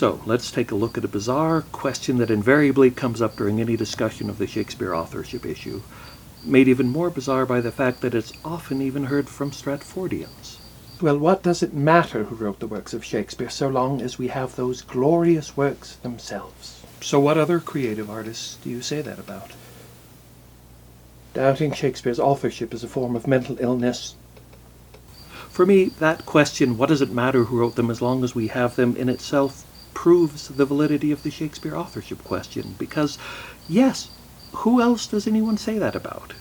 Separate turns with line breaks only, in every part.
So, let's take a look at a bizarre question that invariably comes up during any discussion of the Shakespeare authorship issue, made even more bizarre by the fact that it's often even heard from Stratfordians. Well, what does it matter who wrote the works of Shakespeare so long as we have those glorious works themselves? So what other creative artists do you say that about? Doubting Shakespeare's authorship is a form of mental illness. For me, that question, what does it matter who wrote them as long as we have them, in itself proves the validity of the Shakespeare authorship question, because, yes, who else does anyone say that about?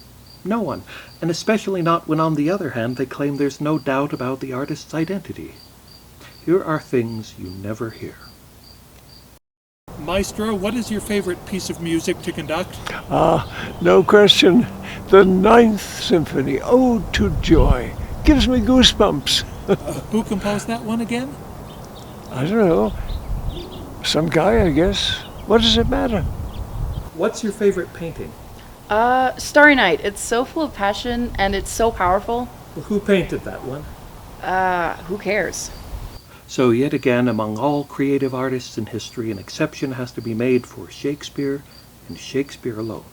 No one, and especially not when, on the other hand, they claim there's no doubt about the artist's identity. Here are things you never hear.
Maestro, what is your favorite piece of music to conduct?
No question. The Ninth Symphony, Ode to Joy, gives me goosebumps.
Who composed that one again?
I don't know. Some guy, I guess. What does it matter?
What's your favorite painting?
Starry Night. It's so full of passion and it's so powerful.
Well, who painted that one?
Who cares?
So yet again, among all creative artists in history, an exception has to be made for Shakespeare and Shakespeare alone.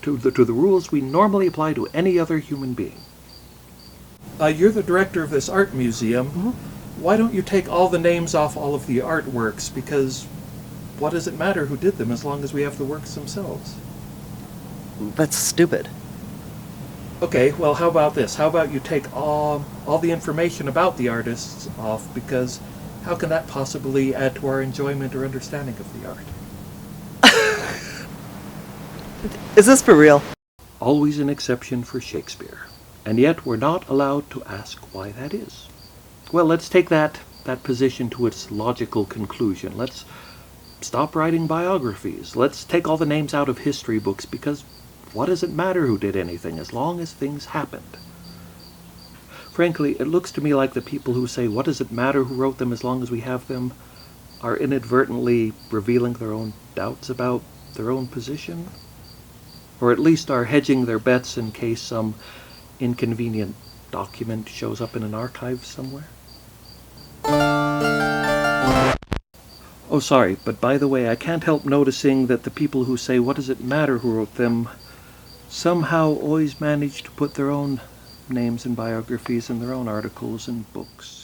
To the rules we normally apply to any other human being. You're the director of this art museum.
Mm-hmm.
Why don't you take all the names off all of the artworks? Because what does it matter who did them as long as we have the works themselves?
That's stupid.
Okay, well, how about this? How about you take all the information about the artists off, because how can that possibly add to our enjoyment or understanding of the art?
Is this for real?
Always an exception for Shakespeare. And yet we're not allowed to ask why that is. Well, let's take that position to its logical conclusion. Let's stop writing biographies. Let's take all the names out of history books, because what does it matter who did anything as long as things happened? Frankly, it looks to me like the people who say, what does it matter who wrote them as long as we have them, are inadvertently revealing their own doubts about their own position, or at least are hedging their bets in case some inconvenient document shows up in an archive somewhere. Oh, sorry, but by the way, I can't help noticing that the people who say, what does it matter who wrote them, somehow always manage to put their own names and biographies in their own articles and books.